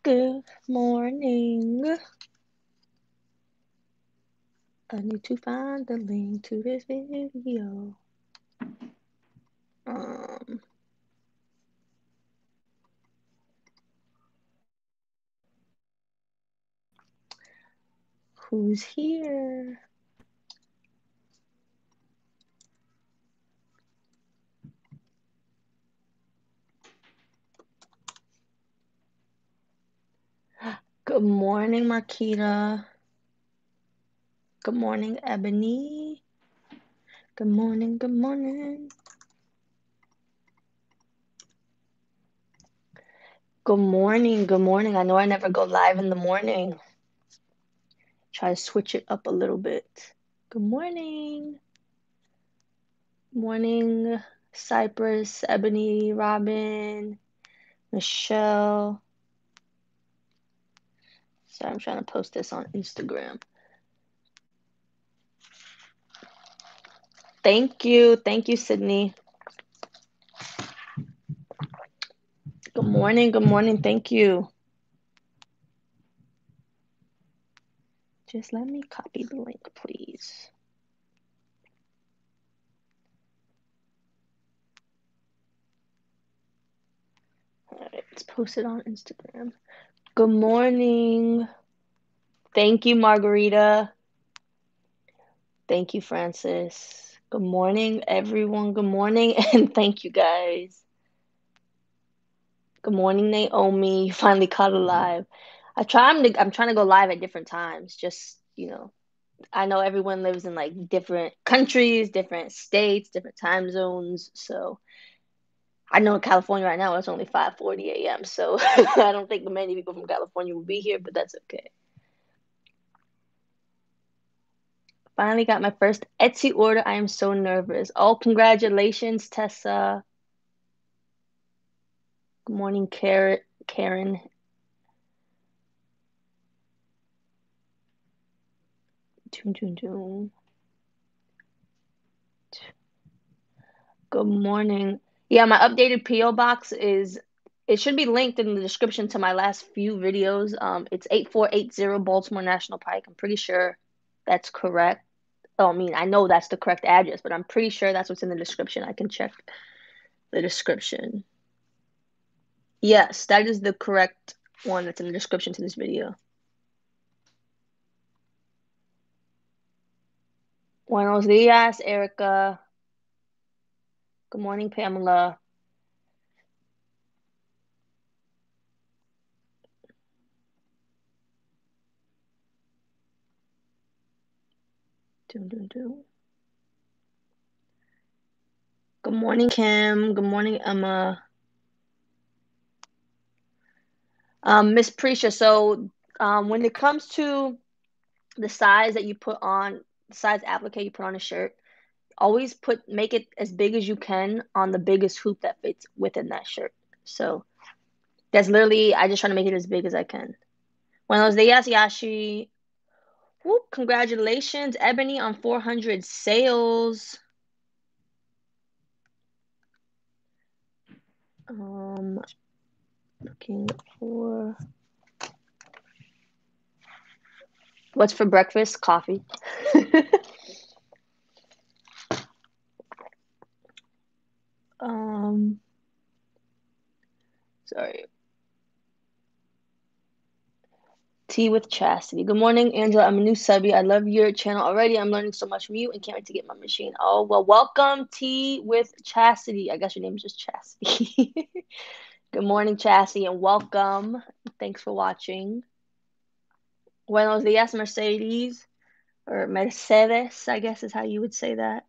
Good morning. I need to find the link to this video. Who's here? Good morning, Marquita. Good morning, Ebony. Good morning, good morning. Good morning, good morning. I know I never go live in the morning. Try to switch it up a little bit. Good morning. Morning, Cypress, Ebony, Robin, Michelle. Sorry, I'm trying to post this on Instagram. Thank you, Sydney. Good morning, thank you. Just let me copy the link, please. All right, let's post it on Instagram. Good morning. Thank you, Margarita. Thank you, Francis. Good morning, everyone. Good morning, and thank you, guys. Good morning, Naomi. You finally caught a live. I'm trying to go live at different times. Just, I know everyone lives in like different countries, different states, different time zones. So I know in California right now it's only 5:40 a.m. So I don't think many people from California will be here, but that's okay. Finally got my first Etsy order. I am so nervous. Oh, congratulations, Tessa. Good morning, Karen. Good morning. Yeah, my updated PO box it should be linked in the description to my last few videos. It's 8480 Baltimore National Pike. I'm pretty sure that's correct. Oh, I mean, I know that's the correct address, but I'm pretty sure that's what's in the description. I can check the description. Yes, that is the correct one that's in the description to this video. Buenos dias, Erica. Good morning, Pamela. Good morning, Kim. Good morning, Emma. Miss Prisha, so when it comes to the size that you put on, the size applique you put on a shirt, always make it as big as you can on the biggest hoop that fits within that shirt. So that's literally, I just try to make it as big as I can. Buenos dias, Yashi. Whoop, congratulations, Ebony, on 400 sales. Looking for what's for breakfast? Coffee. Sorry. Tea with Chastity. Good morning, Angela. I'm a new subby. I love your channel already. I'm learning so much from you and can't wait to get my machine. Oh, well, welcome, Tea with Chastity. I guess your name is just Chastity. Good morning, Chastity, and welcome. Thanks for watching. Buenos dias, Mercedes, or Mercedes, I guess is how you would say that.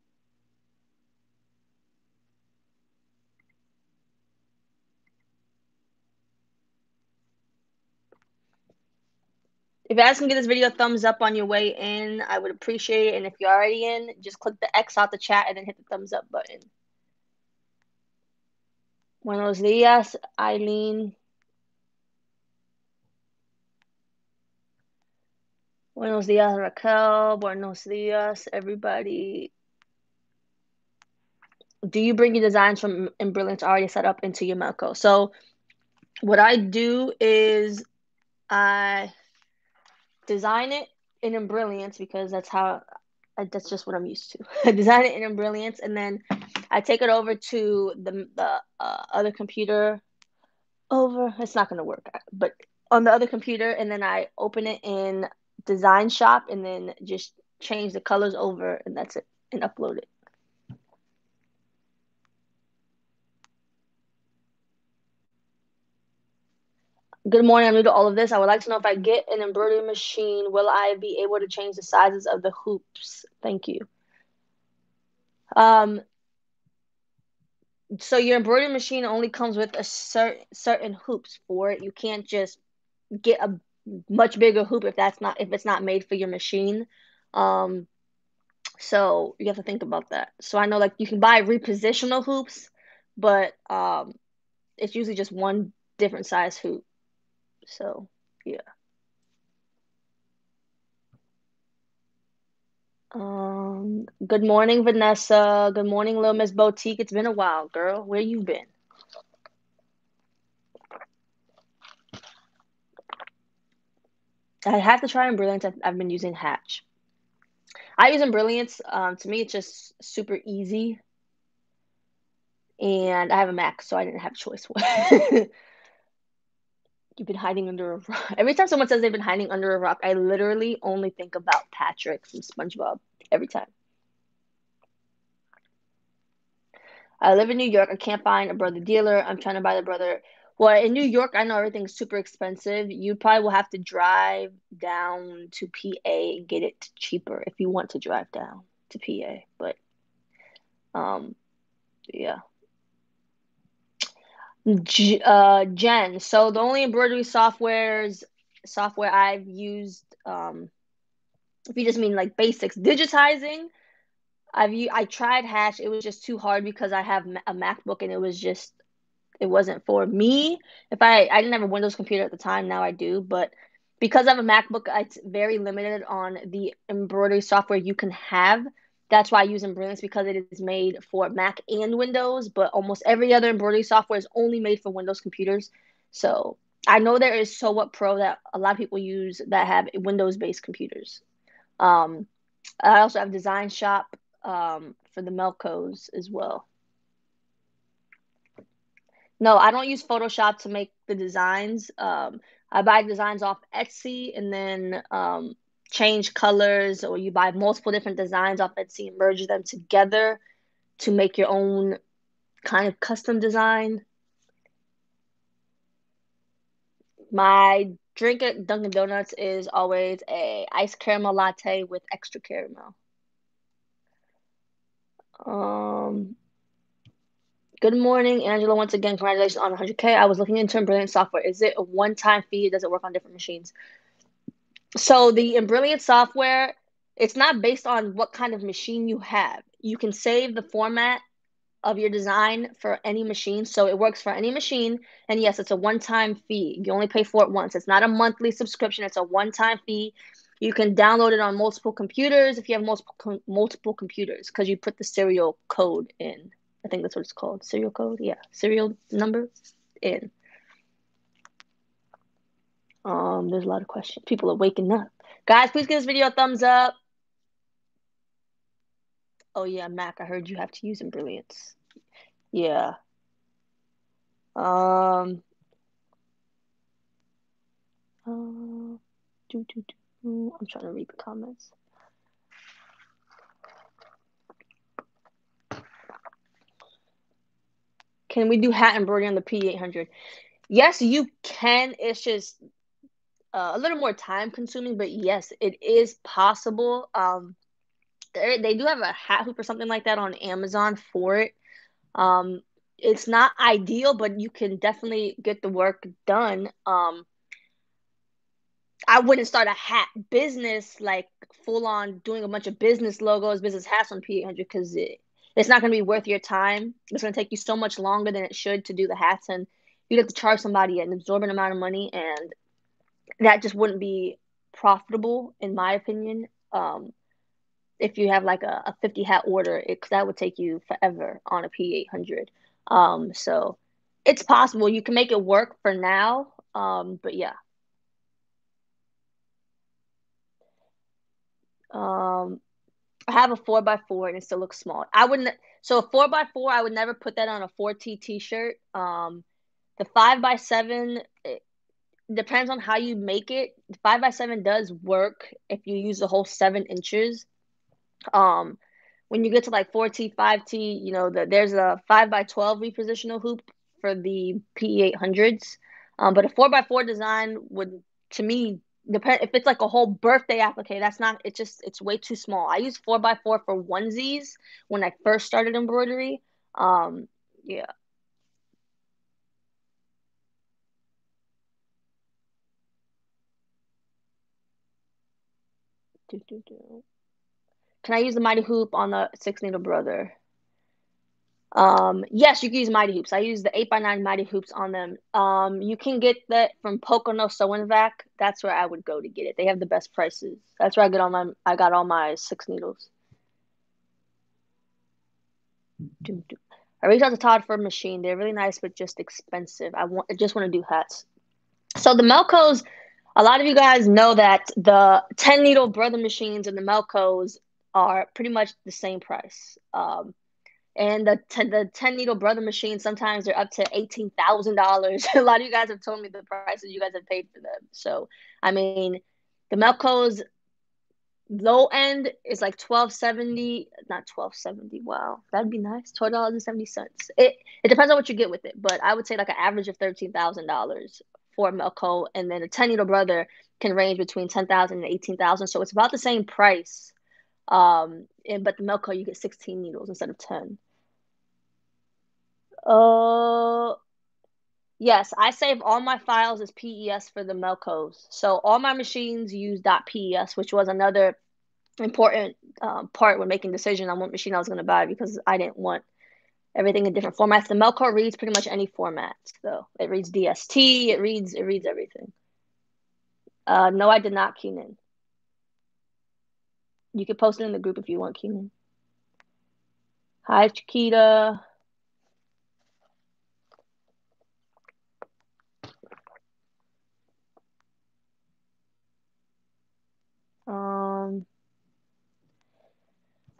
If you guys can give this video a thumbs up on your way in, I would appreciate it. And if you're already in, just click the X out the chat and then hit the thumbs up button. Buenos dias, Eileen. Buenos dias, Raquel. Buenos dias, everybody. Do you bring your designs from Embroidery already set up into your Melco? So what I do is I design it in Embrilliance because that's just what I'm used to. I design it in Embrilliance, and then I take it over to the other computer. It's not gonna work, but on the other computer, and then I open it in Design Shop, and then just change the colors over, and that's it, and upload it. Good morning. I'm new to all of this. I would like to know if I get an embroidery machine, will I be able to change the sizes of the hoops? Thank you. Um, so your embroidery machine only comes with a certain hoops for it. You can't just get a much bigger hoop if it's not made for your machine. Um, so you have to think about that. So I know like you can buy repositional hoops, but it's usually just one different size hoop. So yeah. Good morning, Vanessa. Good morning, Little Miss Boutique. It's been a while, girl. Where you been? I have to try and Brilliance. I've been using Hatch. I use Brilliance. To me, it's just super easy, and I have a Mac, so I didn't have a choice. You've been hiding under a rock. Every time someone says they've been hiding under a rock, I literally only think about Patrick from SpongeBob every time. I live in New York. I can't find a brother dealer. I'm trying to buy the brother. Well, in New York, I know everything's super expensive. You probably will have to drive down to PA and get it cheaper if you want to drive down to PA. But um, yeah. Jen. So the only embroidery software I've used, if you just mean like basics, digitizing, I tried Hash. It was just too hard because I have a MacBook and it wasn't for me. If I didn't have a Windows computer at the time, now I do, but because I have a MacBook, it's very limited on the embroidery software you can have. That's why I use Embroider because it is made for Mac and Windows, but almost every other embroidery software is only made for Windows computers. So I know there is So What Pro that a lot of people use that have Windows-based computers. Um, I also have Design Shop for the Melcos as well. No, I don't use Photoshop to make the designs. I buy designs off Etsy and then change colors, or you buy multiple different designs off Etsy and merge them together to make your own kind of custom design. My drink at Dunkin' Donuts is always a iced caramel latte with extra caramel. Um, Good morning, Angela. Once again, congratulations on 100K. I was looking into Brilliant software. Is it a one-time fee? Does it work on different machines? So the Brilliant software, it's not based on what kind of machine you have. You can save the format of your design for any machine. So it works for any machine. And yes, it's a one-time fee. You only pay for it once. It's not a monthly subscription. It's a one-time fee. You can download it on multiple computers if you have multiple computers because you put the serial code in. I think that's what it's called. Serial code? Yeah. Serial number in. There's a lot of questions. People are waking up. Guys, please give this video a thumbs up. Oh yeah, Mac, I heard you have to use Brilliance. Yeah. Um uh, I'm trying to read the comments. Can we do hat embroidery on the P800? Yes, you can. It's just a little more time consuming, but yes, it is possible. They do have a hat hoop or something like that on Amazon for it. Um, it's not ideal, but you can definitely get the work done. I wouldn't start a hat business like full on doing a bunch of business logos, business hats on P800 because it's not going to be worth your time. It's going to take you so much longer than it should to do the hats, and you'd have to charge somebody an absorbent amount of money, and that just wouldn't be profitable, in my opinion. If you have like a 50 hat order, that would take you forever on a P800. So it's possible you can make it work for now. But yeah. Um, I have a 4x4 and it still looks small. I wouldn't. So a 4x4, I would never put that on a 4T t-shirt. The 5x7, it depends on how you make it. The 5x7 does work if you use the whole 7 inches. Um, when you get to like 4T, 5T, there's a 5x12 repositional hoop for the PE800s. But a 4x4 design would, to me, depend if it's like a whole birthday applique. That's not. It's way too small. I use 4x4 for onesies when I first started embroidery. Yeah. Can I use the mighty hoop on the 6 needle brother? Yes, you can use mighty hoops. I use the 8x9 mighty hoops on them. You can get that from Pocono Sewing Vac. That's where I would go to get it. They have the best prices. That's where I got all my 6 needles. I reached out to Todd for a machine. They're really nice, but just expensive. I just want to do hats. So the Melcos, a lot of you guys know that the 10 needle brother machines and the Melcos are pretty much the same price. And the 10 needle brother machines, sometimes they're up to $18,000. A lot of you guys have told me the prices you guys have paid for them. So, I mean, the Melco's low end is like 1270, not 1270. Wow, that'd be nice. $12.70. It depends on what you get with it, but I would say like an average of $13,000 for a Melco, and then a 10 needle brother can range between 10,000 and 18,000. So it's about the same price. But the Melco you get 16 needles instead of 10. Uh, yes, I save all my files as PES for the Melcos. So all my machines use .pes, which was another important part when making decision on what machine I was going to buy because I didn't want everything in different formats. The Melco reads pretty much any format, though. It reads DST. It reads everything. No, I did not, Keenan. You could post it in the group if you want, Keenan. Hi, Chiquita. Um,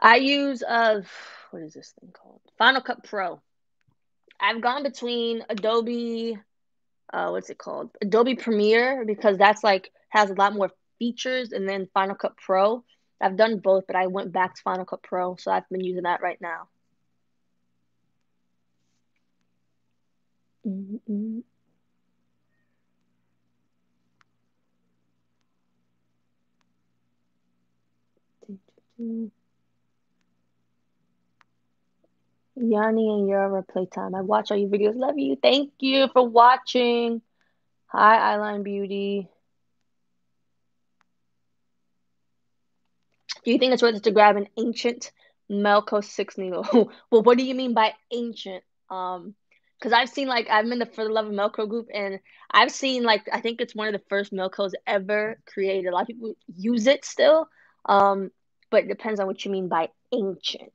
I use what is this thing called? Final Cut Pro. I've gone between Adobe, what's it called? Adobe Premiere, because that's like has a lot more features, and then Final Cut Pro. I've done both, but I went back to Final Cut Pro, so I've been using that right now. Mm-hmm. Yanni and Yara playtime. I watch all your videos. Love you. Thank you for watching. Hi, Eyeline Beauty. Do you think it's worth it to grab an ancient Melco 6 needle? Well, what do you mean by ancient? Because I've seen like I'm in the For the Love of Melco group, and I've seen like I think it's one of the first Melcos ever created. A lot of people use it still, but it depends on what you mean by ancient.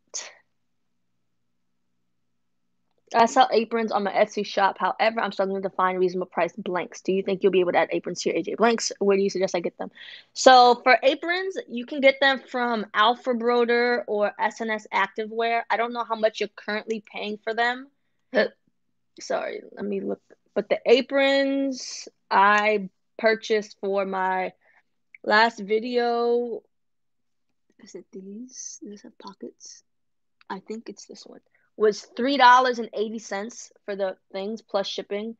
I sell aprons on my Etsy shop. However, I'm struggling to find reasonable price blanks. Do you think you'll be able to add aprons to your AJ blanks? Where do you suggest I get them? So for aprons, you can get them from Alpha Broder or SNS Activewear. I don't know how much you're currently paying for them. Sorry, let me look. But the aprons I purchased for my last video, is it these? Does this have pockets? I think it's this one. Was $3.80 for the things plus shipping.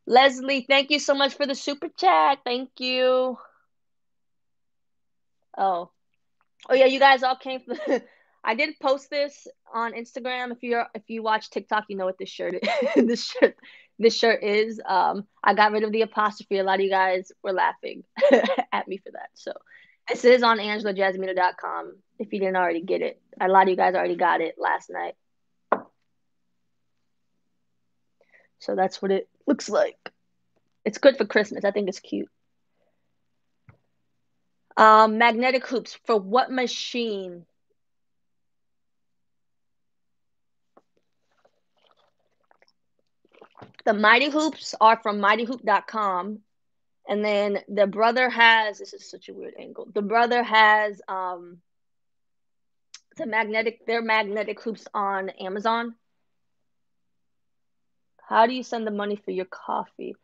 Leslie, thank you so much for the super chat. Thank you. Oh, oh yeah, you guys all came from. I did post this on Instagram. If you watch TikTok, you know what this shirt is. this shirt is. I got rid of the apostrophe. A lot of you guys were laughing at me for that. So this is on AngelaJasmina.com. If you didn't already get it, a lot of you guys already got it last night. So that's what it looks like. It's good for Christmas. I think it's cute. Magnetic hoops for what machine? The Mighty Hoops are from mightyhoop.com. And then the brother has, this is such a weird angle. The brother has they're magnetic hoops on Amazon. How do you send the money for your coffee?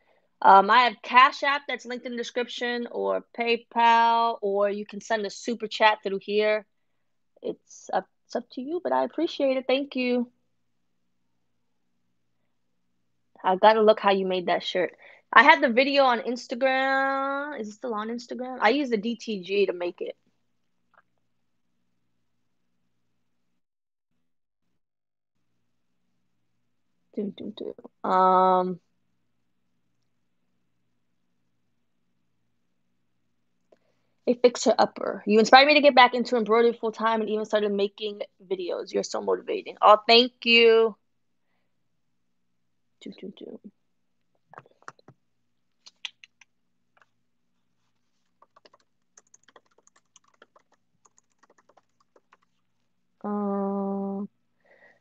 I have Cash App that's linked in the description, or PayPal, or you can send a super chat through here. It's up to you, but I appreciate it. Thank you. I gotta look how you made that shirt. I had the video on Instagram. Is it still on Instagram? I used the DTG to make it. Doo, doo, doo. A fixer upper. You inspired me to get back into embroidery full time and even started making videos. You're so motivating. Oh, thank you. Doo, doo, doo.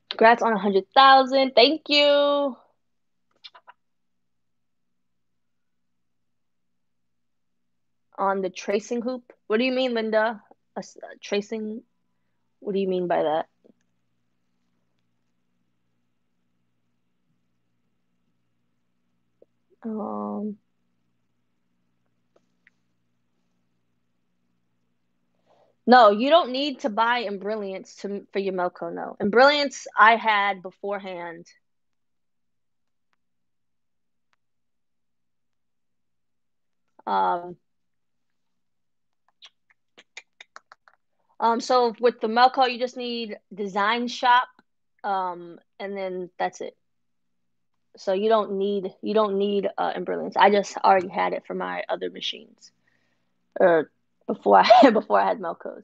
Congrats on 100,000. Thank you. On the tracing hoop. What do you mean, Linda? Tracing? What do you mean by that? Um, no, you don't need to buy Embrilliance for your Melco. No, Embrilliance I had beforehand. Um, so with the Melco, you just need Design Shop, and then that's it. So you don't need Embrilliance. I just already had it for my other machines, or before I before I had Melcos.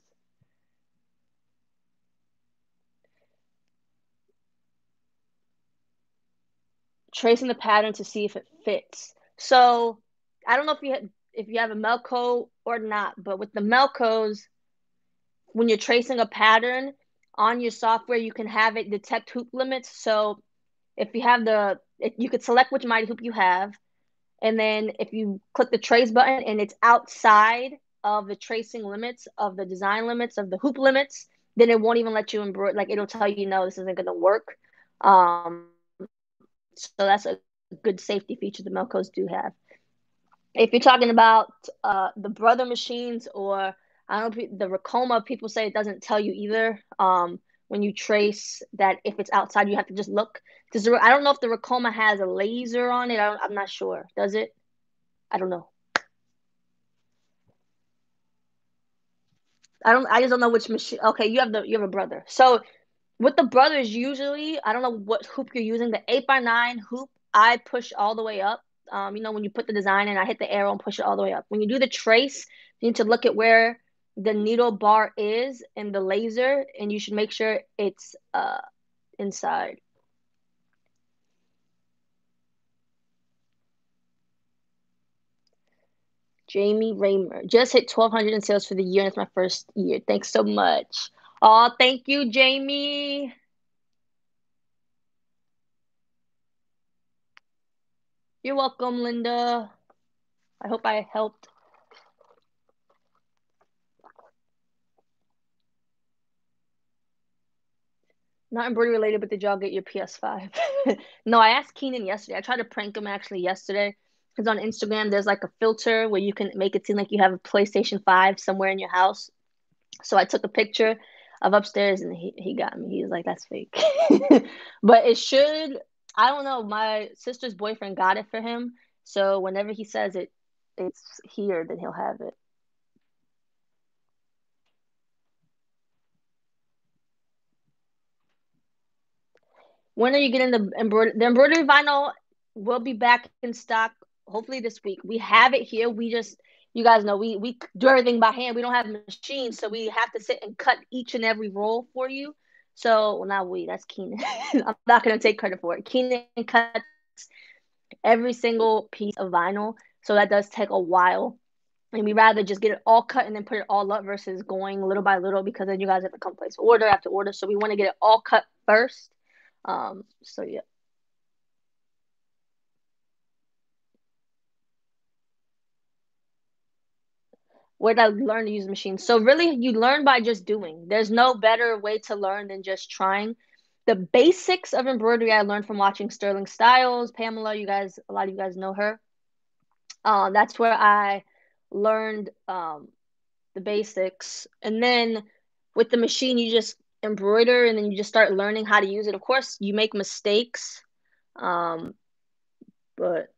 Tracing the pattern to see if it fits. So I don't know if you have a Melco or not, but with the Melcos, when you're tracing a pattern on your software, you can have it detect hoop limits. So if you have you could select which mighty hoop you have, and then if you click the trace button and it's outside of the tracing limits of the design limits of the hoop limits, then it won't even let you embroider. Like it'll tell you no, this isn't going to work. Um, so that's a good safety feature the Melcos do have. If you're talking about the brother machines, or I don't know, the Racoma, people say it doesn't tell you either. When you trace that, if it's outside, you have to just look. Because I don't know if the Racoma has a laser on it. I'm not sure. Does it? I don't know. I just don't know which machine. Okay, you have a brother. So with the brothers, usually I don't know what hoop you're using. The 8x9 hoop, I push all the way up. When you put the design in, I hit the arrow and push it all the way up. When you do the trace, you need to look at where the needle bar is in the laser, and you should make sure it's inside. Jamie Raymer just hit 1,200 in sales for the year, and it's my first year. Thanks so much. Oh, thank you, Jamie. You're welcome, Linda. I hope I helped. Not embroidery related, but did y'all get your PS5? No, I asked Keenan yesterday. I tried to prank him actually yesterday. Because on Instagram, there's like a filter where you can make it seem like you have a PlayStation 5 somewhere in your house. So I took a picture of upstairs and he got me. He was like, that's fake. But it should, I don't know. My sister's boyfriend got it for him. So whenever he says it's here, then he'll have it. When are you getting the embroidery? The embroidery vinyl will be back in stock hopefully this week. We have it here. We just, you guys know, we do everything by hand. We don't have machines, so we have to sit and cut each and every roll for you. So, well, not we. That's Keenan. I'm not gonna take credit for it. Keenan cuts every single piece of vinyl, so that does take a while. And we rather just get it all cut and then put it all up versus going little by little, because then you guys have to come place order after order. So we want to get it all cut first. So yeah. Where did I learn to use the machine? So really, you learn by just doing. There's no better way to learn than just trying. The basics of embroidery I learned from watching Sterling Styles, Pamela. You guys, a lot of you guys know her. That's where I learned the basics, and then with the machine, you just embroider, and then you just start learning how to use it. Of course, you make mistakes, um, but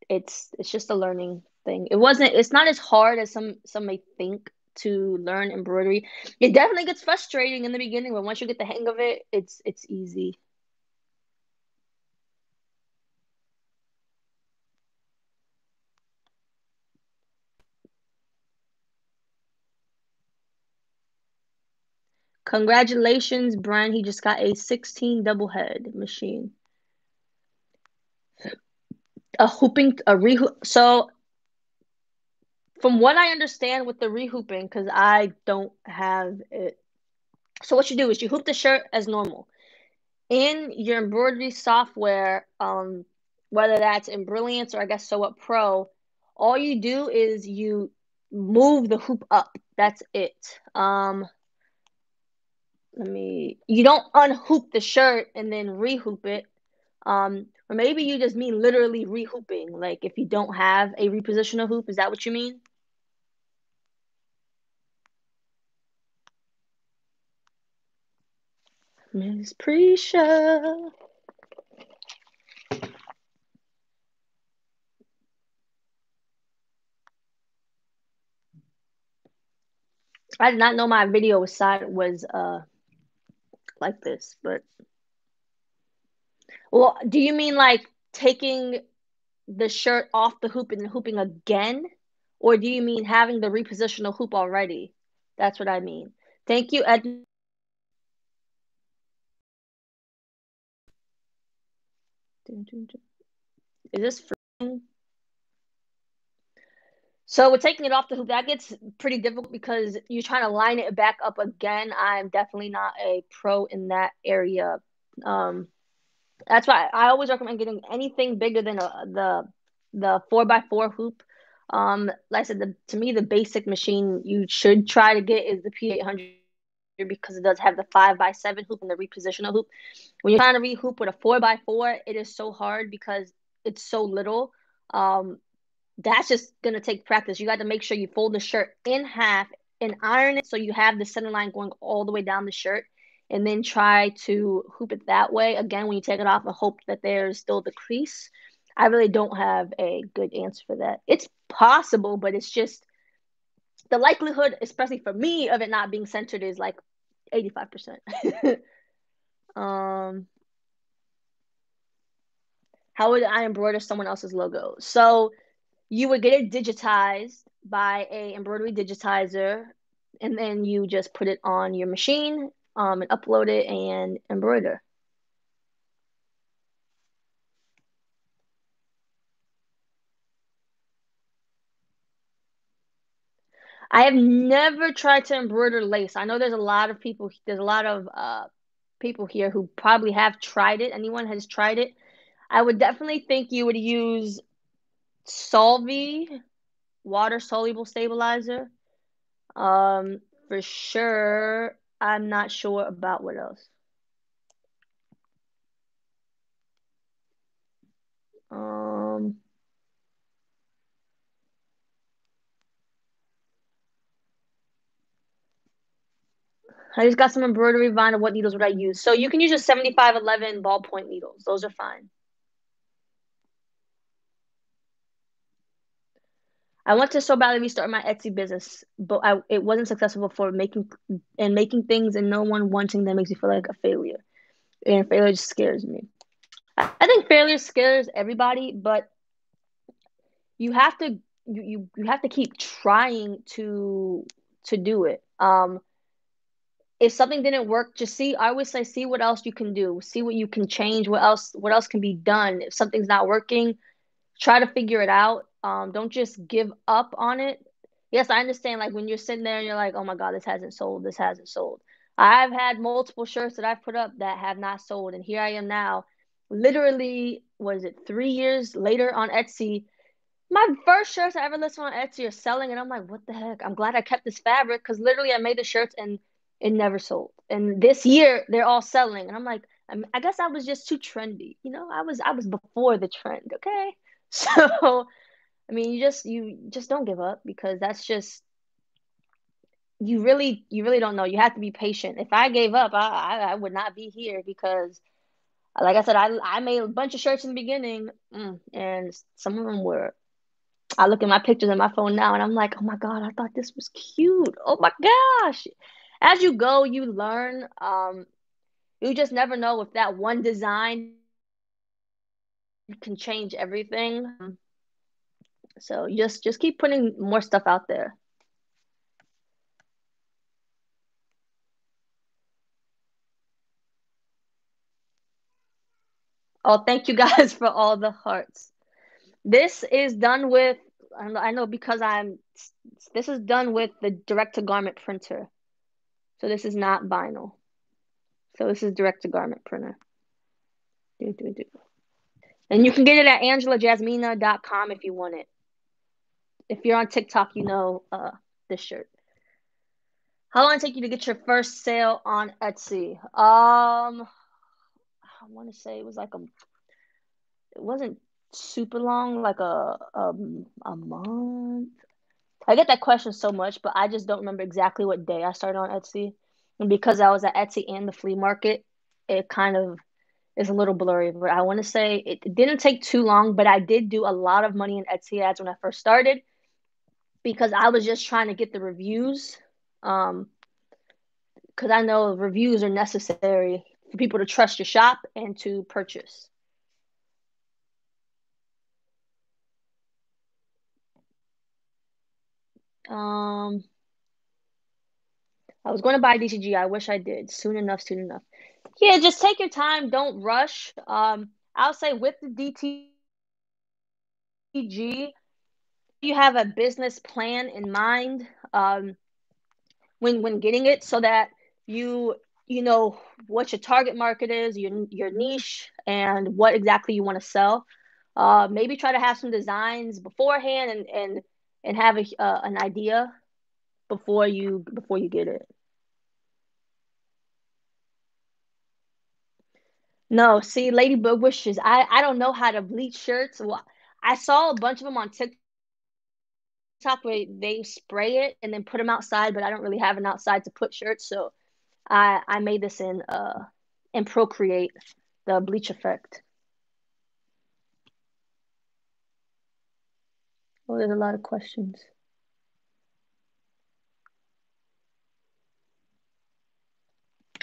it's just a learning thing. It's not as hard as some may think to learn embroidery. It definitely gets frustrating in the beginning, but once you get the hang of it, it's easy. Congratulations, Brian. He just got a 16 double head machine. A rehoop. So from what I understand with the rehooping, because I don't have it. So what you do is you hoop the shirt as normal. In your embroidery software, whether that's in Brilliance or I guess Sew Up Pro, all you do is you move the hoop up. That's it. You don't unhoop the shirt and then rehoop it. Or maybe you just mean literally rehooping. Like if you don't have a repositional hoop, is that what you mean? Miss Prisha. I did not know my video was like this, but well, do you mean like taking the shirt off the hoop and then hooping again? Or do you mean having the repositional hoop already? That's what I mean. Thank you, Ed. Is this free? So with taking it off the hoop, that gets pretty difficult because you're trying to line it back up again. I'm definitely not a pro in that area. Um, that's why I always recommend getting anything bigger than the 4x4 hoop. Like I said, to me the basic machine you should try to get is the P800 because it does have the 5x7 hoop and the repositional hoop. When you're trying to rehoop with a 4x4, it is so hard because it's so little. Um, that's just gonna take practice. You got to make sure you fold the shirt in half and iron it so you have the center line going all the way down the shirt, and then try to hoop it that way. Again, when you take it off, and hope that there's still the crease. I really don't have a good answer for that. It's possible, but it's just the likelihood, especially for me, of it not being centered is like 85%. um, how would I embroider someone else's logo? So you would get it digitized by a embroidery digitizer, and then you just put it on your machine, and upload it and embroider. I have never tried to embroider lace. I know there's a lot of people here who probably have tried it. Anyone has tried it? I would definitely think you would use Solvay water soluble stabilizer. Um, for sure. I'm not sure about what else. Um, I just got some embroidery vinyl. What needles would I use? So you can use your 7511 ballpoint needles. Those are fine. I want to so badly restart my Etsy business, but it wasn't successful for making things, and no one wanting them makes me feel like a failure. And failure just scares me. I think failure scares everybody, but you have to you have to keep trying to do it. If something didn't work, just see. I always say, see what else you can do. See what you can change. What else can be done. If something's not working, try to figure it out. Don't just give up on it. Yes, I understand. Like when you're sitting there and you're like, oh my God, this hasn't sold. This hasn't sold. I've had multiple shirts that I've put up that have not sold. And here I am now, literally, was it 3 years later on Etsy, My first shirts I ever listed on Etsy are selling, and I'm like, what the heck? I'm glad I kept this fabric because literally I made the shirts and it never sold. And this year they're all selling, and I'm like, I guess I was just too trendy. I was before the trend. Okay, so I mean, you just don't give up because that's just you really don't know. You have to be patient. If I gave up, I would not be here because, like I said, I made a bunch of shirts in the beginning, and some of them were. I look at my pictures on my phone now, and I'm like, oh my God, I thought this was cute. Oh my gosh. As you go, you learn. You just never know if that one design can change everything. So just keep putting more stuff out there. Oh, thank you guys for all the hearts. This is done with, I know because this is done with the direct to garment printer. So this is not vinyl. So this is direct to garment printer. Do, do, do. And you can get it at angelajasmina.com if you want it. If you're on TikTok, you know this shirt. How long did it take you to get your first sale on Etsy? I want to say it wasn't super long, like a month. I get that question so much, but I just don't remember exactly what day I started on Etsy. And because I was at Etsy and the flea market, it kind of is a little blurry. But I want to say it didn't take too long, but I did do a lot of money in Etsy ads when I first started because I was just trying to get the reviews. Because I know reviews are necessary for people to trust your shop and to purchase. Um, I was going to buy DCG. I wish I did. Soon enough, soon enough. Yeah, just take your time. Don't rush. I'll say with the DTG, you have a business plan in mind when getting it, so that you know what your target market is, your niche, and what exactly you want to sell. Maybe try to have some designs beforehand and have an idea before you get it. No, see, Ladybug wishes. I don't know how to bleach shirts. Well, I saw a bunch of them on TikTok where they spray it and then put them outside, but I don't really have an outside to put shirts, so I made this in Procreate, the bleach effect. Oh, there's a lot of questions.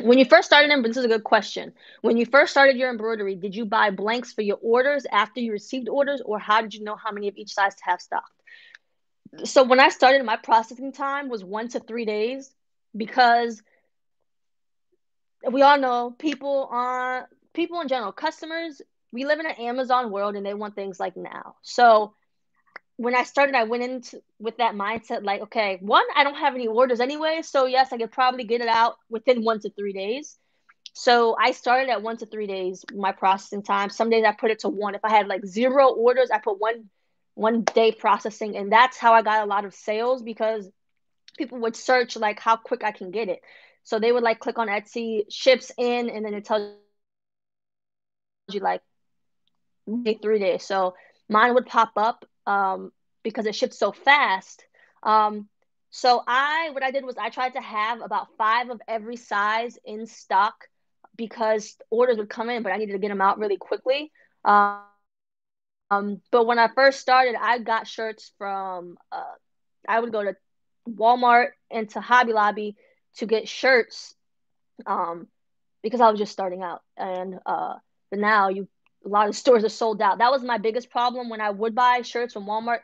When you first started this is a good question. When you first started your embroidery, did you buy blanks for your orders after you received orders, or how did you know how many of each size to have stocked? So when I started, my processing time was 1 to 3 days because we all know people in general, customers, we live in an Amazon world and they want things like now. So when I started, I went into with that mindset like, okay, one, I don't have any orders anyway, so yes, I could probably get it out within 1 to 3 days. So I started at 1 to 3 days, my processing time. Some days I put it to one. If I had like zero orders, I put one day processing, and that's how I got a lot of sales because people would search like how quick I can get it. So they would like click on Etsy, ships in, and then it tells you like 3 days. So mine would pop up because it shipped so fast. Um, so what I did was I tried to have about five of every size in stock because orders would come in, but I needed to get them out really quickly. But when I first started, I got shirts from I would go to Walmart and to Hobby Lobby to get shirts um, because I was just starting out. And but now a lot of stores are sold out. That was my biggest problem when I would buy shirts from Walmart.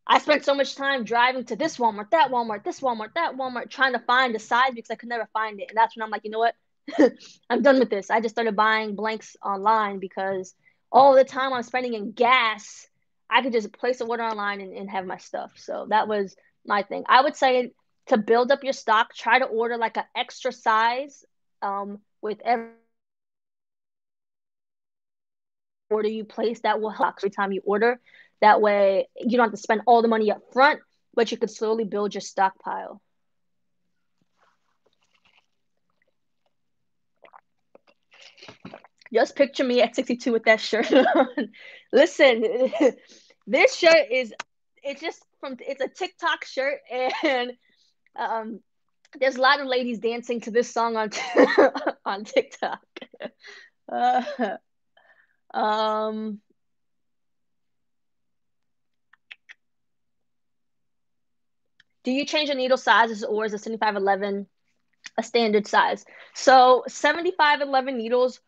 I spent so much time driving to this Walmart, that Walmart, this Walmart, that Walmart, trying to find a size because I could never find it. And that's when I'm like, you know what? I'm done with this. I just started buying blanks online because all the time I'm spending in gas, I could just place a order online and have my stuff. So that was my thing. I would say to build up your stock, try to order like an extra size with every order you place. That will help every time you order. That way you don't have to spend all the money up front, but you can slowly build your stockpile. Just picture me at 62 with that shirt on. Listen, this shirt is, it's a TikTok shirt, and um, there's a lot of ladies dancing to this song on on TikTok. Uh, um, do you change the needle sizes, or is a 7511 a standard size? So 7511 needles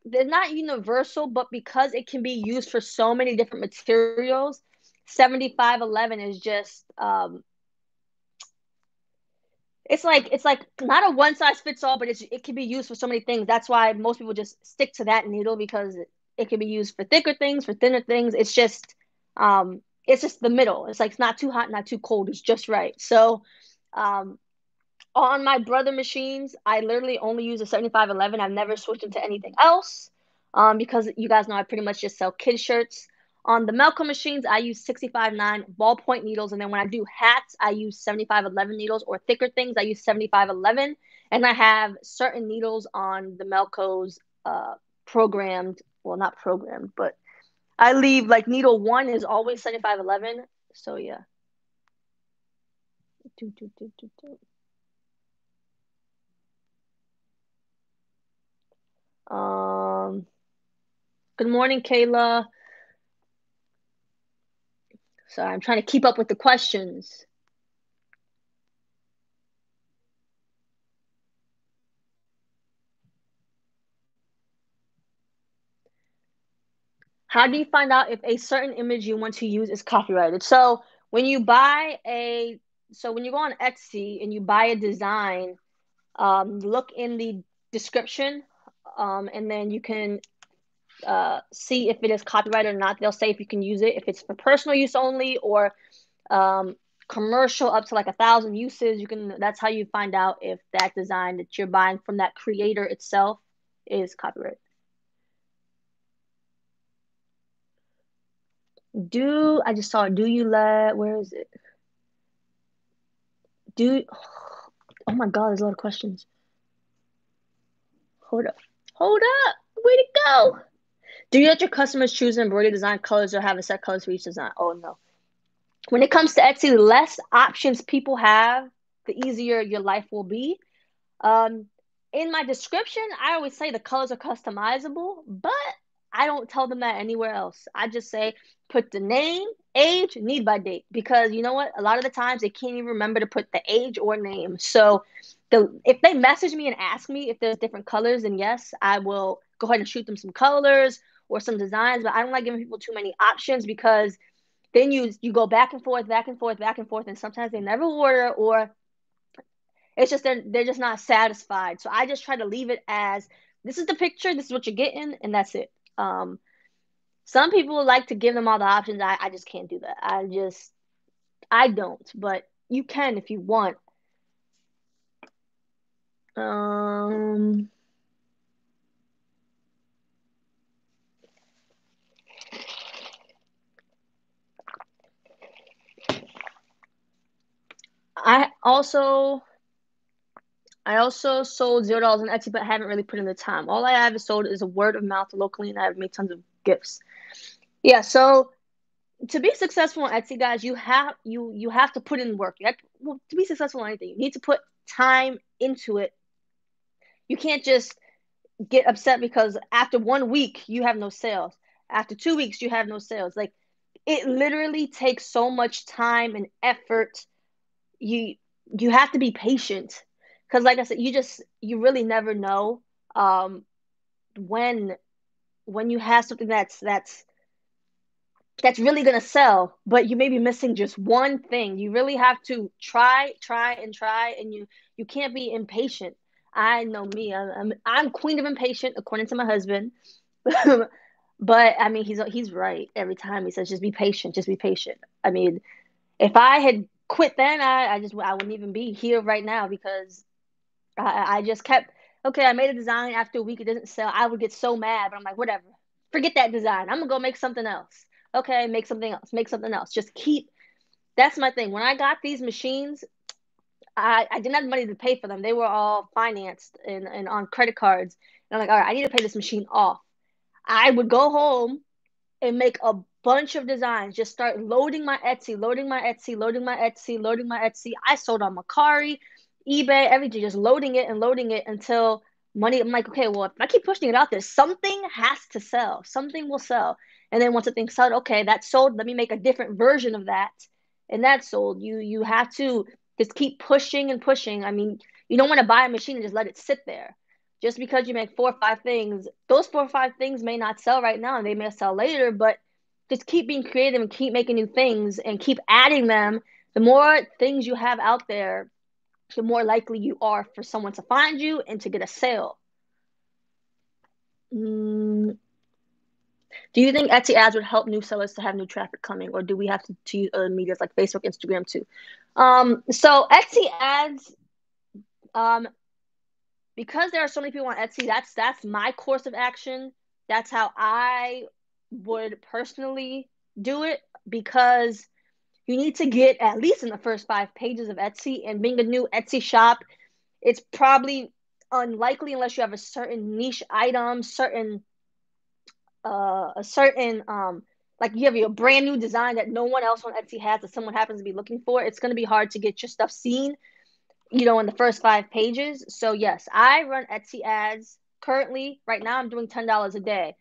they're not universal, but because it can be used for so many different materials, 7511 is just it's like not a one size fits all, but it can be used for so many things. That's why most people just stick to that needle, because it can be used for thicker things, for thinner things. It's just the middle. It's like it's not too hot, not too cold. It's just right. So um, on my brother machines, I literally only use a 7511. I've never switched into anything else, because you guys know I pretty much just sell kid shirts. On the Melco machines, I use 65.9 ballpoint needles. And then when I do hats, I use 7511 needles, or thicker things, I use 7511. And I have certain needles on the Melco's programmed, well, not programmed, but I leave like needle one is always 7511. So yeah. Do, do, do, do, do. Good morning, Kayla. Sorry, I'm trying to keep up with the questions. How do you find out if a certain image you want to use is copyrighted? So when you when you go on Etsy and you buy a design, look in the description, and then you can see if it is copyrighted or not. They'll say if you can use it, if it's for personal use only, or commercial up to like 1,000 uses. That's how you find out if that design that you're buying from that creator itself is copyrighted. I just saw it. Do you let, where is it? Do, oh my God, there's a lot of questions. Hold up. Hold up. Way to go. Do you let your customers choose an embroidery design colors, or have a set colors for each design? Oh no. When it comes to Etsy, the less options people have, the easier your life will be. Um, in my description, I always say the colors are customizable, but I don't tell them that anywhere else. I just say put the name, age, need by date, because you know what? A lot of the times they can't even remember to put the age or name. So if they message me and ask me if there's different colors, then yes, I will go ahead and shoot them some colors or some designs. But I don't like giving people too many options, because then you go back and forth, back and forth, back and forth, and sometimes they never order, or it's just they're just not satisfied. So I just try to leave it as, this is the picture, this is what you're getting, and that's it. Some people like to give them all the options. I just can't do that. I don't, but you can if you want. Um, I also I also sold $0 on Etsy, but haven't really put in the time. All I have is sold is a word of mouth locally, and I've made tons of gifts. Yeah, so to be successful on Etsy, guys, you have to put in work. Well, to be successful on anything, you need to put time into it. You can't just get upset because after 1 week you have no sales. After 2 weeks you have no sales. Like, it literally takes so much time and effort. You you have to be patient, because like I said, you really never know um, when you have something that's really gonna sell, but you may be missing just one thing. You really have to try, and try, and you can't be impatient. I know me. I'm queen of impatient, according to my husband. But I mean, he's right every time. He says, "Just be patient. Just be patient." I mean, if I had quit then, I wouldn't even be here right now, because I just kept. Okay, I made a design. After a week, it doesn't sell. I would get so mad, but I'm like, whatever. Forget that design. I'm gonna go make something else. Okay, make something else, make something else. Just keep, that's my thing. When I got these machines, I didn't have the money to pay for them. They were all financed and on credit cards. And I'm like, all right, I need to pay this machine off. I would go home and make a bunch of designs. Just start loading my Etsy, loading my Etsy, loading my Etsy, loading my Etsy. I sold on Mercari, eBay, everything, just loading it until money. I'm like, okay, well, if I keep pushing it out there, something has to sell. Something will sell. And then once the thing sold, okay, that sold. Let me make a different version of that, and that sold. You have to just keep pushing and pushing. I mean, you don't want to buy a machine and just let it sit there. Just because you make 4 or 5 things, those 4 or 5 things may not sell right now and they may sell later, but just keep being creative and keep making new things and keep adding them. The more things you have out there, the more likely you are for someone to find you and to get a sale. Mm, do you think Etsy ads would help new sellers to have new traffic coming, or do we have to use other medias like Facebook, Instagram too? So Etsy ads, um, because there are so many people on Etsy, that's my course of action. That's how I would personally do it, because you need to get at least in the first 5 pages of Etsy. And being a new Etsy shop, it's probably unlikely unless you have a certain niche item, a certain like you have a brand new design that no one else on Etsy has that someone happens to be looking for. It's going to be hard to get your stuff seen, in the first 5 pages. So yes, I run Etsy ads currently. Right now, I'm doing $10 a day.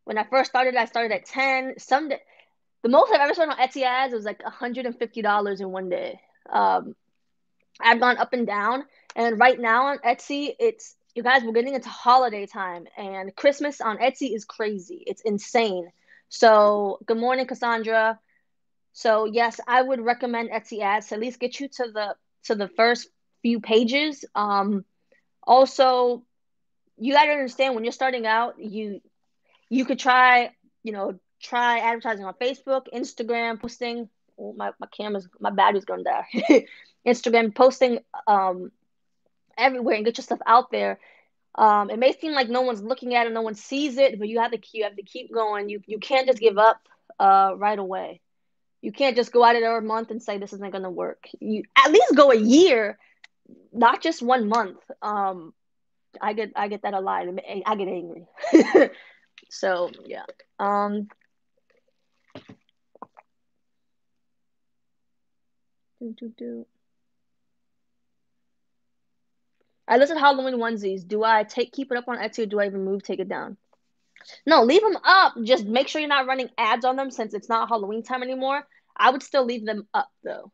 When I first started, I started at 10. The most I've ever spent on Etsy ads was like $150 in one day. I've gone up and down, and right now on Etsy, it's, you guys, we're getting into holiday time, and Christmas on Etsy is crazy. It's insane. So good morning, Cassandra. So yes, I would recommend Etsy ads to at least get you to the first few pages. Also, you got to understand, when you're starting out, you could try, try advertising on Facebook, Instagram, posting. Oh, my battery's going to die. Instagram, posting everywhere and get your stuff out there. It may seem like no one's looking at it, no one sees it, but you have to keep going. You can't just give up right away. You can't just go at it every month and say this isn't going to work. You at least go a year, not just 1 month. I get that a lot. I get angry. So yeah. Do, do, do. I listed Halloween onesies. Do I keep it up on Etsy, or do I even take it down? No, leave them up. Just make sure you're not running ads on them since it's not Halloween time anymore. I would still leave them up though.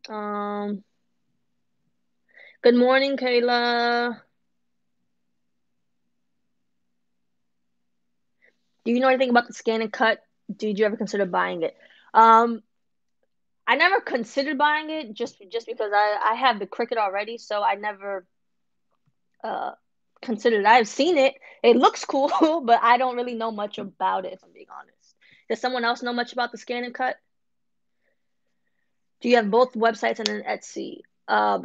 Um, Good morning, Kayla. Do you know anything about the scan and cut? Did you ever consider buying it? Um, I never considered buying it, just because I have the Cricut already, so I never uh considered it. I've seen it. It looks cool, but I don't really know much about it, if I'm being honest. Does someone else know much about the scan and cut? Do you have both websites and an Etsy?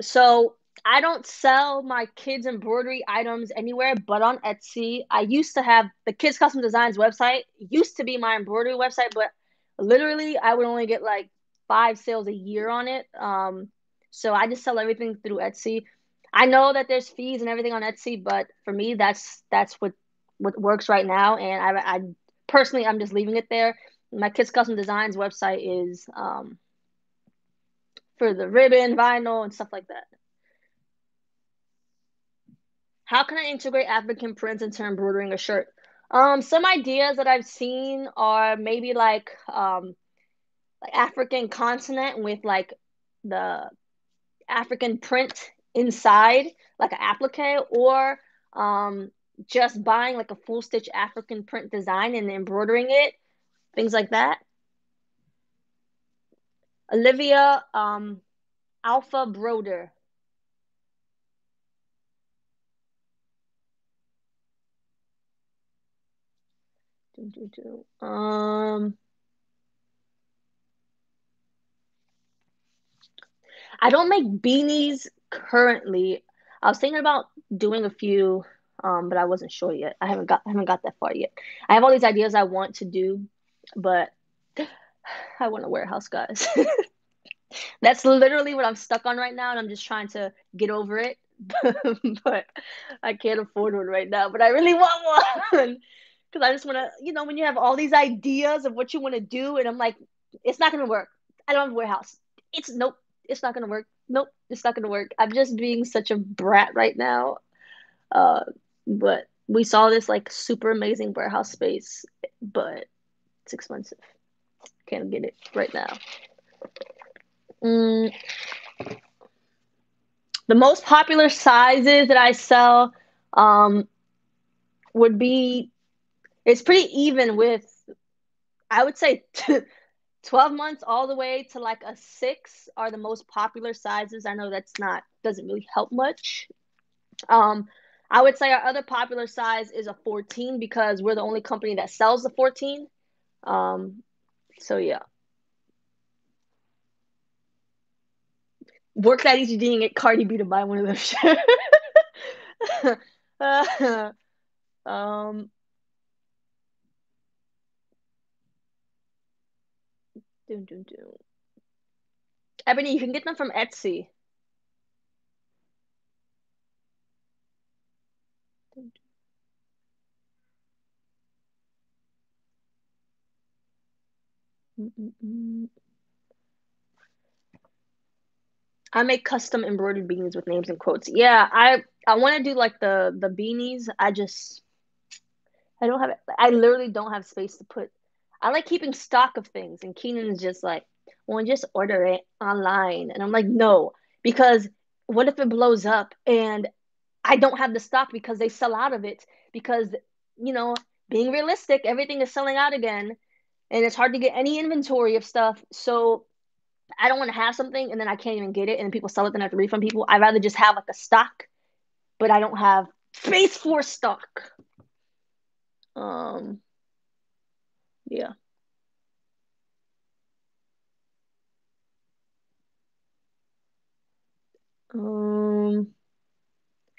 So I don't sell my kids' embroidery items anywhere but on Etsy. I used to have the Kids Custom Designs website, used to be my embroidery website, but literally I would only get like 5 sales a year on it. So I just sell everything through Etsy. I know that there's fees and everything on Etsy, but for me, that's what works right now. And I personally, I'm just leaving it there. My Kids Custom Designs website is for the ribbon, vinyl, and stuff like that. How can I integrate African prints into embroidering a shirt? Some ideas that I've seen are maybe like African continent with like the African print inside, like an applique, or um, just buying like a full stitch African print design and embroidering it, things like that. Olivia, Alpha Broder. I don't make beanies currently. I was thinking about doing a few. but I wasn't sure yet. I haven't got that far yet. I have all these ideas I want to do, but I want a warehouse, guys. That's literally what I'm stuck on right now, and I'm just trying to get over it. But I can't afford one right now. But I really want one because I just want to, when you have all these ideas of what you want to do, and I'm like, it's not gonna work. I don't have a warehouse. Nope, it's not gonna work. Nope, it's not gonna work. I'm just being such a brat right now. Uh, but we saw this like super amazing warehouse space, but it's expensive. Can't get it right now. Mm, the most popular sizes that I sell um, would be, it's pretty even with, I would say 12 months all the way to like a 6 are the most popular sizes. I know doesn't really help much. Um, I would say our other popular size is a 14 because we're the only company that sells the 14. Um, so yeah. Work that easy didn't get Cardi B to buy one of those shirts. um, dun, dun, dun. Ebony, you can get them from Etsy. I make custom embroidered beanies with names and quotes. Yeah, I want to do like the beanies. I don't have I literally don't have space to put. I like keeping stock of things, and Keenan is just like, well, just order it online, and I'm like, no, because what if it blows up and I don't have the stock because they sell out of it because you know being realistic, everything is selling out again, and it's hard to get any inventory of stuff. So I don't want to have something and then I can't even get it, and people sell it, then I have to refund people. I'd rather just have like a stock, but I don't have space for stock. Um, yeah. Um,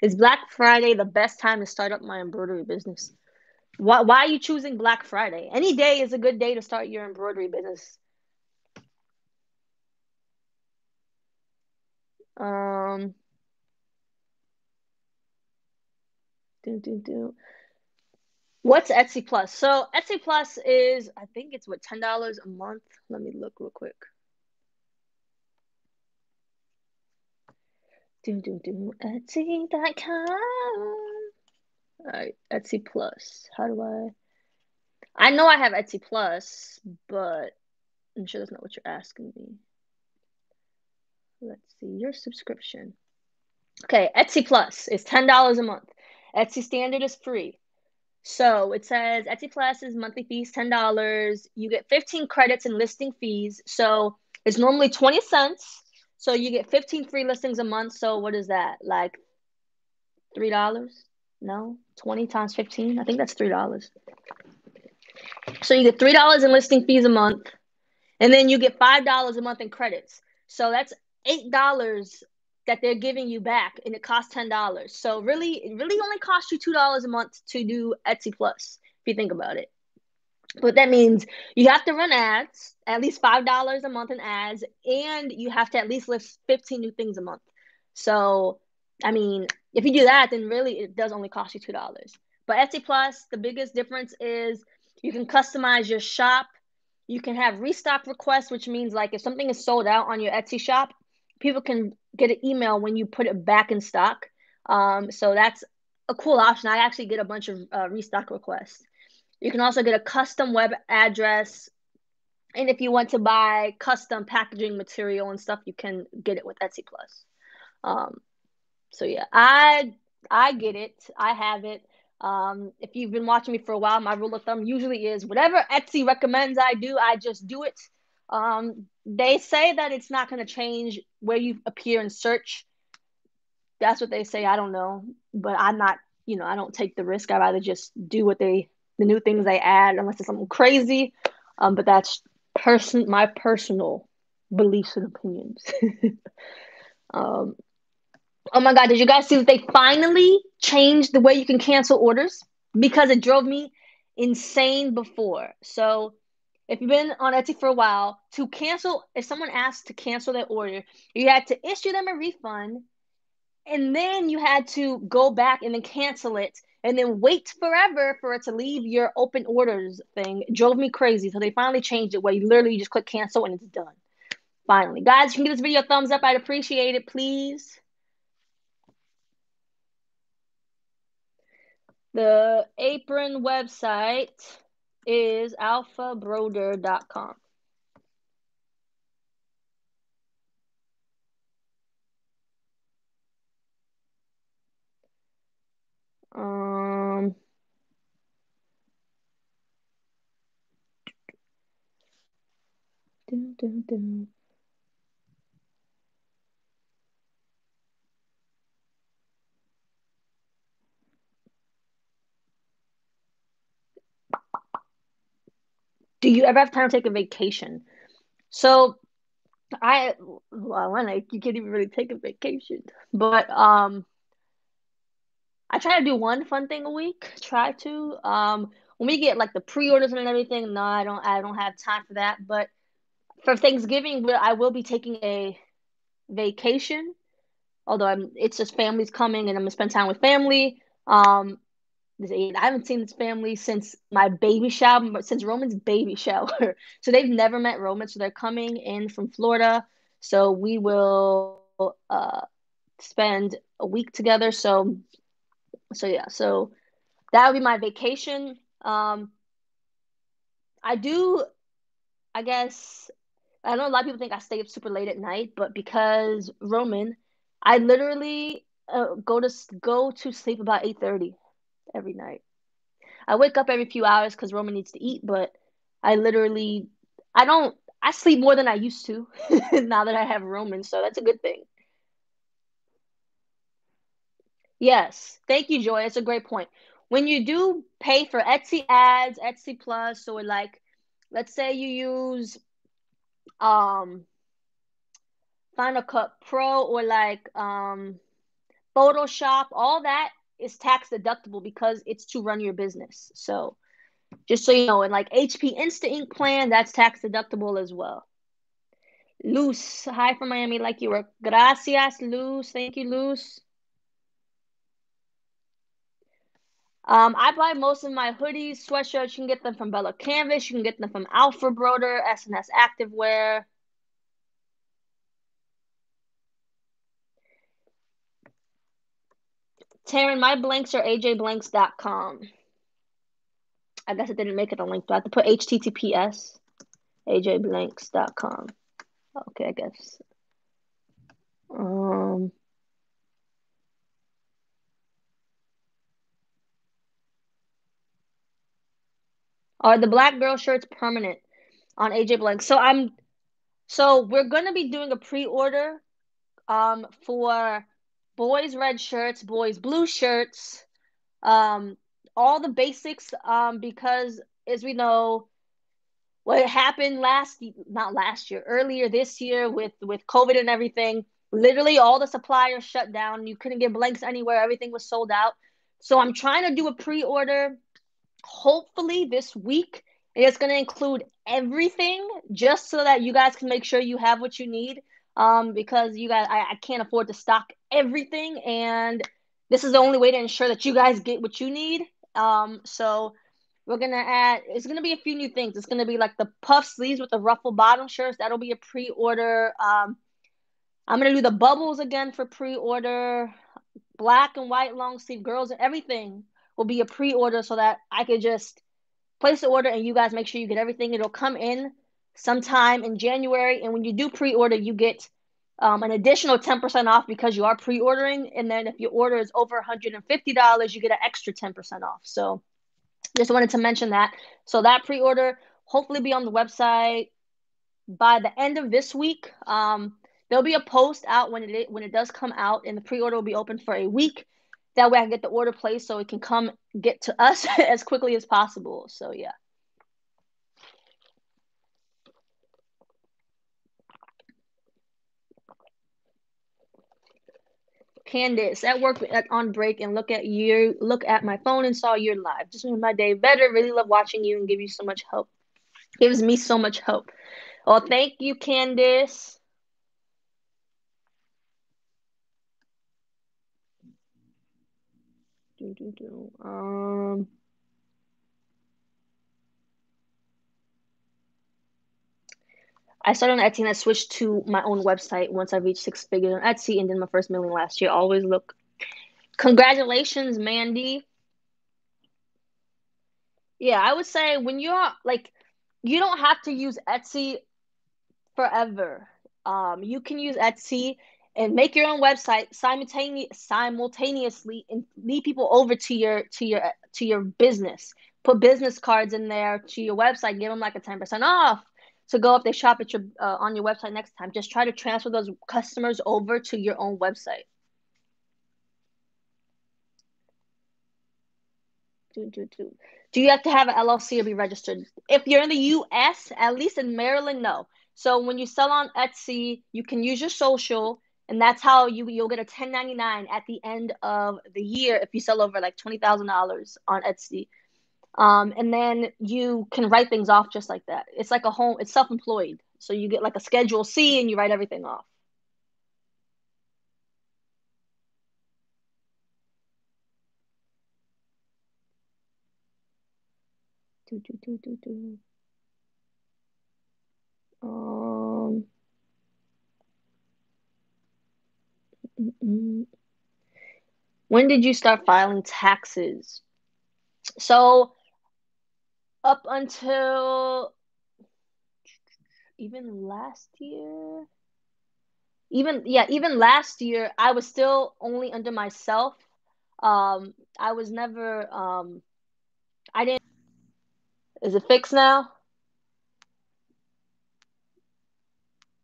is Black Friday the best time to start up my embroidery business? Why are you choosing Black Friday? Any day is a good day to start your embroidery business. Um, do. What's Etsy Plus? So Etsy Plus is, I think it's what, $10 a month. Let me look real quick. Etsy.com. All right, Etsy Plus. How do I know I have Etsy Plus, but I'm sure that's not what you're asking me. Let's see, your subscription. Okay, Etsy Plus is $10 a month. Etsy Standard is free. So it says Etsy Plus is monthly fees $10. You get 15 credits in listing fees. So it's normally 20 cents. So you get 15 free listings a month. So what is that? Like $3? No, 20 times 15. I think that's $3. So you get $3 in listing fees a month, and then you get $5 a month in credits. So that's $8 that they're giving you back, and it costs $10. So really, it really only costs you $2 a month to do Etsy Plus, if you think about it. But that means you have to run ads, at least $5 a month in ads, and you have to at least list 15 new things a month. So, I mean, if you do that, then really it does only cost you $2. But Etsy Plus, the biggest difference is you can customize your shop. You can have restock requests, which means like if something is sold out on your Etsy shop, people can get an email when you put it back in stock. So that's a cool option. I actually get a bunch of restock requests. You can also get a custom web address. And if you want to buy custom packaging material and stuff, you can get it with Etsy Plus. Um, so yeah, I get it. I have it. If you've been watching me for a while, my rule of thumb usually is whatever Etsy recommends I do, I just do it. They say that it's not going to change where you appear in search. That's what they say. I don't know, but I'm not. I don't take the risk. I rather just do the new things they add, unless it's something crazy. But that's my personal beliefs and opinions. um, Oh my God, did you guys see that they finally changed the way you can cancel orders? Because it drove me insane before. So, if you've been on Etsy for a while, to cancel, if someone asked to cancel their order, you had to issue them a refund, and then you had to go back and then cancel it, and then wait forever for it to leave your open orders thing. It drove me crazy. So they finally changed it where you literally just click cancel and it's done. Finally. Guys, you can give this video a thumbs up. I'd appreciate it, please. The apron website is alphabroder.com. Um, dun, dun, dun. Do you ever have time to take a vacation? So you can't even really take a vacation, but I try to do one fun thing a week. Try to. When we get like the pre-orders and everything, no, I don't have time for that. But for Thanksgiving, I will be taking a vacation. Although it's just family's coming, and I'm gonna spend time with family. I haven't seen this family since my baby shower, since Roman's baby shower. So they've never met Roman, so they're coming in from Florida. So we will spend a week together. So yeah, so that would be my vacation. I do, I guess, I know a lot of people think I stay up super late at night, but because Roman, I literally go to sleep about 8:30 every night. I wake up every few hours because Roman needs to eat, but I literally, I don't, I sleep more than I used to now that I have Roman, so that's a good thing. Yes, thank you, Joy. It's a great point. When you do pay for Etsy ads, Etsy Plus, or like, let's say you use um Final Cut Pro or like Photoshop, all that is tax deductible because it's to run your business. So just so you know, and like HP Insta Ink plan, that's tax deductible as well. Luz, hi from Miami, like you were. Gracias, Luz. Thank you, Luz. I buy most of my hoodies, sweatshirts. You can get them from Bella Canvas. You can get them from Alpha Broder, SNS Activewear. Taryn, my blanks are ajblanks.com. I guess it didn't make it a link. Do I have to put HTTPS? ajblanks.com. Okay, I guess. Um, are the black girl shirts permanent on AJ Blanks? So we're gonna be doing a pre-order for boys red shirts, boys blue shirts, um all the basics because as we know what happened not last year, earlier this year with COVID and everything, literally all the suppliers shut down. You couldn't get blanks anywhere. Everything was sold out. So I'm trying to do a pre-order hopefully this week. It's going to include everything just so that you guys can make sure you have what you need. Because you guys, I can't afford to stock everything, and this is the only way to ensure that you guys get what you need. So we're gonna add. It's gonna be a few new things. It's gonna be like the puff sleeves with the ruffle bottom shirts. That'll be a pre-order. I'm gonna do the bubbles again for pre-order. Black and white long sleeve girls and everything will be a pre-order so that I could just place the order and you guys make sure you get everything. It'll come in sometime in January, and when you do pre-order, you get an additional 10% off because you are pre-ordering. And then if your order is over $150, you get an extra 10% off. So just wanted to mention that. So that pre-order hopefully be on the website by the end of this week. There'll be a post out when it does come out, and the pre-order will be open for a week. That way I can get the order placed so it can come get to us as quickly as possible. So yeah. Candace, at work on break and look at my phone and saw you're live. Just made my day better. Really love watching you and give you so much help. Gives me so much hope. Well, thank you, Candace. I started on Etsy and I switched to my own website once I reached 6 figures on Etsy and did my first million last year. Always look. Congratulations, Mandy. Yeah, I would say when you're like, you don't have to use Etsy forever. You can use Etsy and make your own website simultaneously and lead people over to your business. Put business cards in there to your website. Give them like a 10% off to go if they shop at your on your website next time. Just try to transfer those customers over to your own website. Do you have to have an LLC to be registered? If you're in the US, at least in Maryland, no. So when you sell on Etsy, you can use your social, and that's how you'll get a 1099 at the end of the year if you sell over like $20,000 on Etsy. And then you can write things off just like that. It's like it's self-employed. So you get like a Schedule C and you write everything off. Um, when did you start filing taxes? So up until even last year, even last year, I was still only under myself. I was never I didn't. Is it fixed now?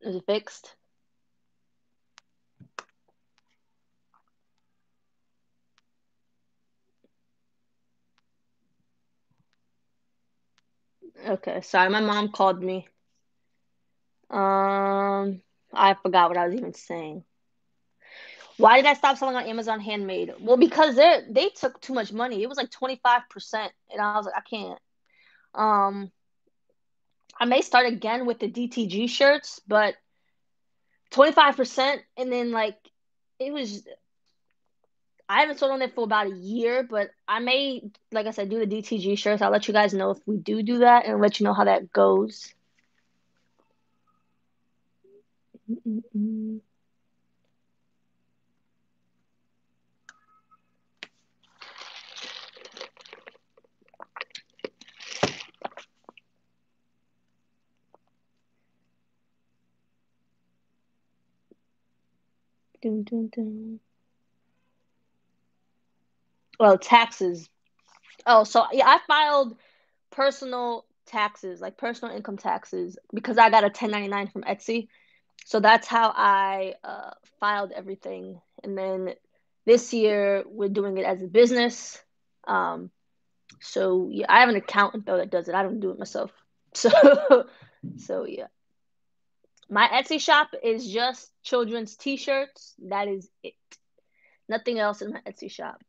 Is it fixed? Okay, sorry, my mom called me. I forgot what I was even saying. Why did I stop selling on Amazon Handmade? Well, because they took too much money. It was like 25%, and I was like, I can't. Um, I may start again with the DTG shirts, but 25%, and then like it was. I haven't sold on it for about a year, but I may, like I said, do the DTG shirts. I'll let you guys know if we do that and let you know how that goes. Well, taxes. Oh, so yeah, I filed personal taxes, like personal income taxes, because I got a 1099 from Etsy. So that's how I filed everything. And then this year we're doing it as a business. So yeah, I have an accountant though that does it. I don't do it myself. So so yeah. My Etsy shop is just children's t-shirts. That is it. Nothing else in my Etsy shop.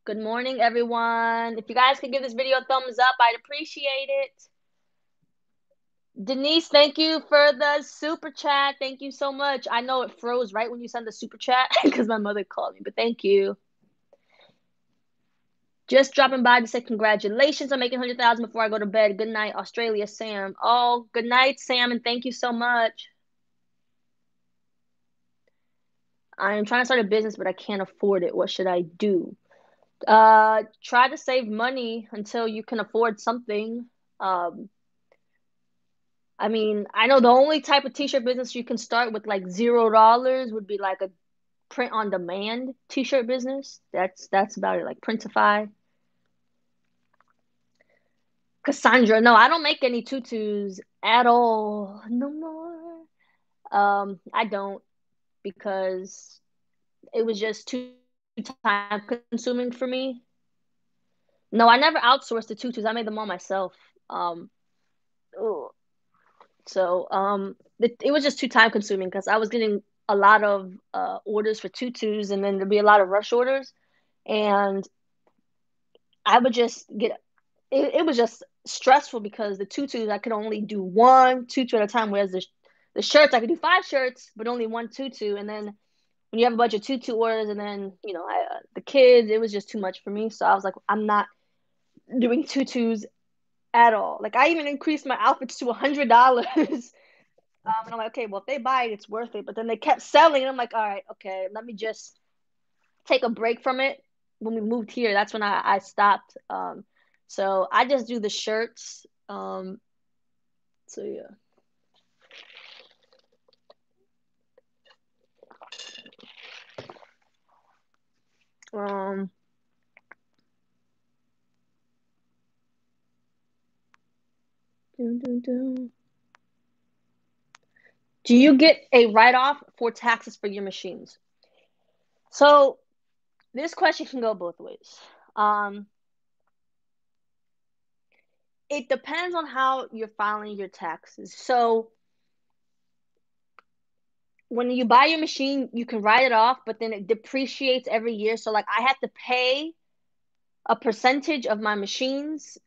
Good morning, everyone. If you guys could give this video a thumbs up, I'd appreciate it. Denise, thank you for the super chat. Thank you so much. I know it froze right when you sent the super chat because my mother called me, but thank you. Just dropping by to say congratulations on making 100,000 before I go to bed. Good night, Australia, Sam. Oh, good night, Sam, and thank you so much. I am trying to start a business, but I can't afford it. What should I do? Try to save money until you can afford something. I mean, I know the only type of t-shirt business you can start with like $0 would be like a print on demand t-shirt business. That's about it, like Printify. Cassandra, no, I don't make any tutus at all. No more. I don't because it was just too time consuming for me. No, I never outsourced the tutus. I made them all myself. Ugh. So, it was just too time consuming because I was getting a lot of orders for tutus, and then there'd be a lot of rush orders, and I would just get it was just stressful because the tutus I could only do one tutu at a time, whereas the shirts I could do 5 shirts, but only one tutu. And then when you have a bunch of tutu orders, and then the kids, it was just too much for me. So I was like, I'm not doing tutus at all. Like I even increased my outfits to $100. And I'm like, okay, well if they buy it, it's worth it. But then they kept selling, and I'm like, all right, okay, let me just take a break from it. When we moved here, that's when I stopped. So I just do the shirts. So yeah. Um, dun, dun, dun. Do you get a write-off for taxes for your machines? So this question can go both ways. It depends on how you're filing your taxes. So when you buy your machine, you can write it off, but then it depreciates every year. So like I have to pay a percentage of my machines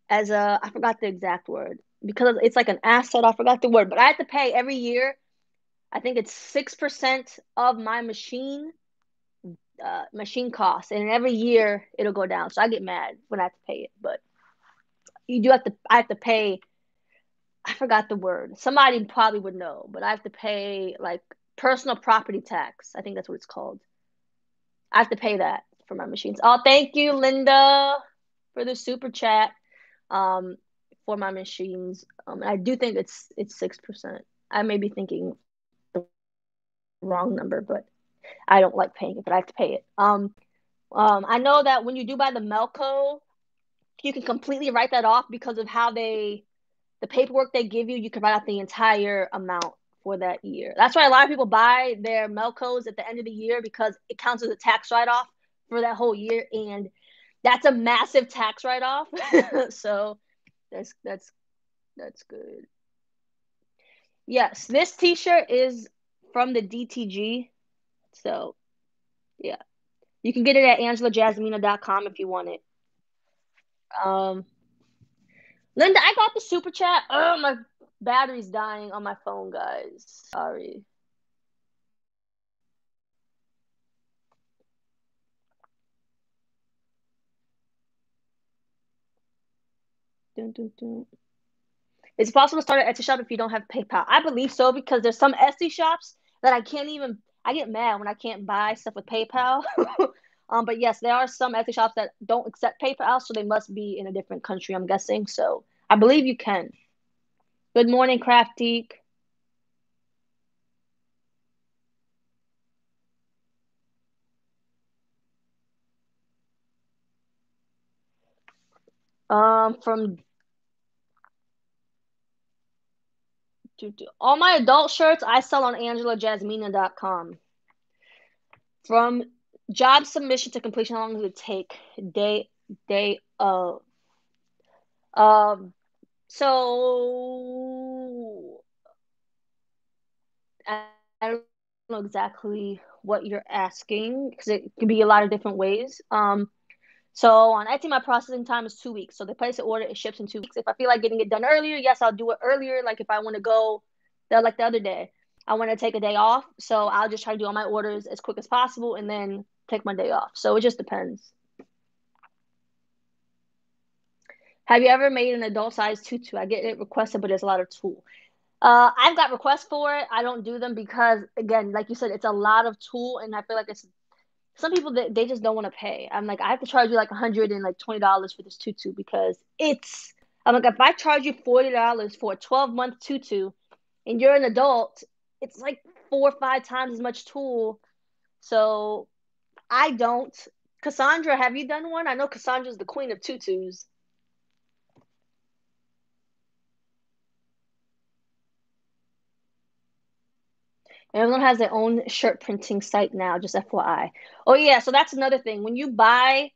as I forgot the exact word because it's like an asset. I forgot the word, but I have to pay every year. I think it's 6% of my machine costs, and every year it'll go down. So I get mad when I have to pay it, but you do have to. I have to pay. I forgot the word. Somebody probably would know, but I have to pay like personal property tax. I think that's what it's called. I have to pay that for my machines. Oh, thank you, Linda, for the super chat. Um, for my machines. I do think it's 6%. I may be thinking the wrong number, but I don't like paying it, but I have to pay it. I know that when you do buy the Melco, you can completely write that off because of how the paperwork they give you. You can write out the entire amount for that year. That's why a lot of people buy their Melcos at the end of the year because it counts as a tax write-off for that whole year, and that's a massive tax write-off. So that's good. Yes, this T-shirt is from the DTG. So yeah, you can get it at AngelaJasmina.com if you want it. Um, Linda, I got the super chat. Oh, my battery's dying on my phone, guys. Sorry. Dun, dun, dun. It's possible to start an Etsy shop if you don't have PayPal. I believe so because there's some Etsy shops that I can't even. I get mad when I can't buy stuff with PayPal. But yes, there are some Etsy shops that don't accept PayPal, so they must be in a different country, I'm guessing. So I believe you can. Good morning, Craftique. From all my adult shirts I sell on AngelaJasmina.com. From job submission to completion, how long does it take? Day of. Um, so I don't know exactly what you're asking because it can be a lot of different ways. So on Etsy, my processing time is 2 weeks. So they place an order, it ships in 2 weeks. If I feel like getting it done earlier, yes, I'll do it earlier. Like if I want to go there, like the other day, I want to take a day off. So I'll just try to do all my orders as quick as possible and then take my day off. So it just depends. Have you ever made an adult size tutu? I get it requested, but there's a lot of tulle. I've got requests for it. I don't do them because, again, like you said, it's a lot of tulle, and I feel like it's some people that they just don't want to pay. I'm like, I have to charge you like $120 for this tutu because I'm like, if I charge you $40 for a 12-month tutu and you're an adult, it's like 4 or 5 times as much tulle. So I don't. Cassandra, have you done one? I know Cassandra's the queen of tutus. Everyone has their own shirt printing site now, just FYI. Oh yeah, so that's another thing. When you buy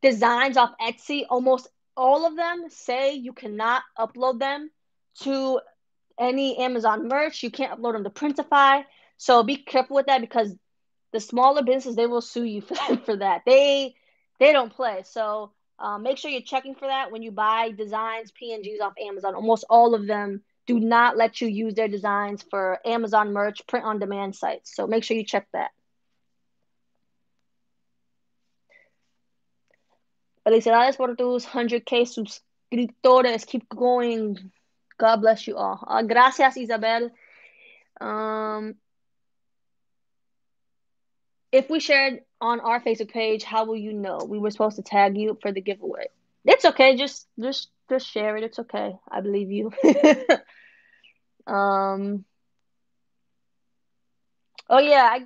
designs off Etsy, almost all of them say you cannot upload them to any Amazon merch. You can't upload them to Printify. So be careful with that, because the smaller businesses, they will sue you for that. They don't play. So make sure you're checking for that when you buy designs, PNGs off Amazon. Almost all of them do not let you use their designs for Amazon merch, print on demand sites. So make sure you check that. Felicidades por tus 100K suscriptores. Keep going. God bless you all. Gracias, Isabel. If we shared on our Facebook page, how will you know? We were supposed to tag you for the giveaway. It's okay. Just share it. It's okay. I believe you. um. Oh yeah,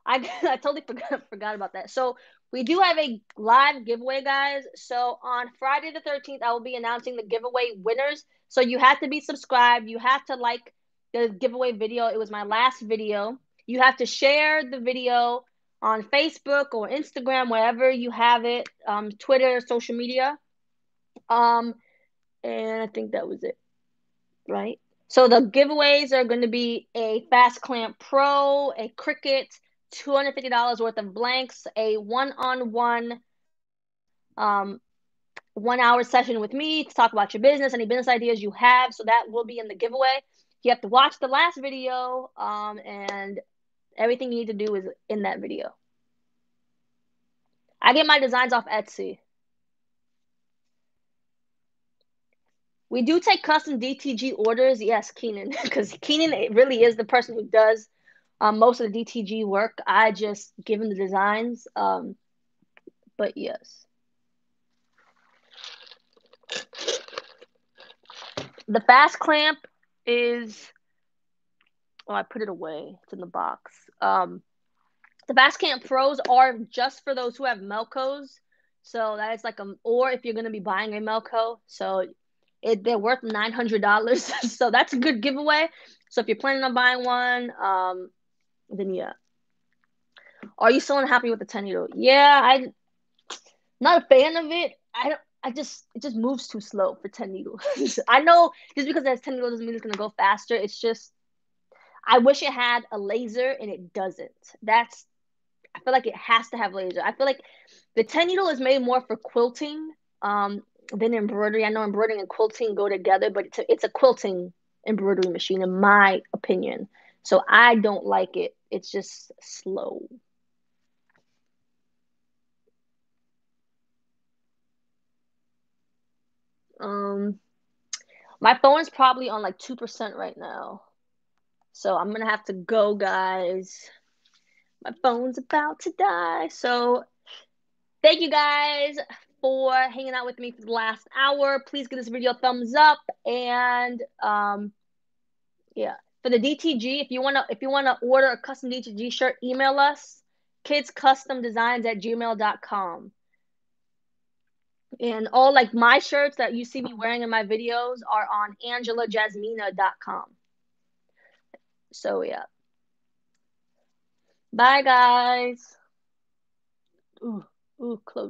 I totally forgot about that. So we do have a live giveaway, guys. So on Friday the 13th, I will be announcing the giveaway winners. So you have to be subscribed. You have to like the giveaway video. It was my last video. You have to share the video on Facebook or Instagram, wherever you have it, Twitter, social media. Um, and I think that was it, right? So the giveaways are going to be a Fast Clamp Pro, a Cricut, $250 worth of blanks, a one-on-one 1 hour session with me to talk about your business, any business ideas you have. So that will be in the giveaway. You have to watch the last video, and everything you need to do is in that video. I get my designs off Etsy. We do take custom DTG orders. Yes, Keenan, because Keenan really is the person who does most of the DTG work. I just give him the designs. But yes. The fast clamp is, oh, I put it away. It's in the box. The fast clamp pros are just for those who have Melcos. So that is like or if you're gonna be buying a Melco. So they're worth $900. So that's a good giveaway. So if you're planning on buying one, then yeah. Are you still unhappy with the 10 needle? Yeah, I'm not a fan of it. It just moves too slow for 10 needles. I know just because it has 10 needles doesn't mean it's gonna go faster. It's just I wish it had a laser and it doesn't. I feel like it has to have laser. I feel like the 10 needle is made more for quilting than embroidery. I know embroidering and quilting go together, but it's a quilting embroidery machine in my opinion. So I don't like it. It's just slow. Um, my phone is probably on like 2% right now. So I'm gonna have to go, guys. My phone's about to die. So thank you guys for hanging out with me for the last hour. Please give this video a thumbs up. And yeah, for the DTG, if you wanna order a custom DTG shirt, email us kidscustomdesigns@gmail.com. And all like my shirts that you see me wearing in my videos are on angelajasmina.com. So yeah. Bye guys. Ooh, close.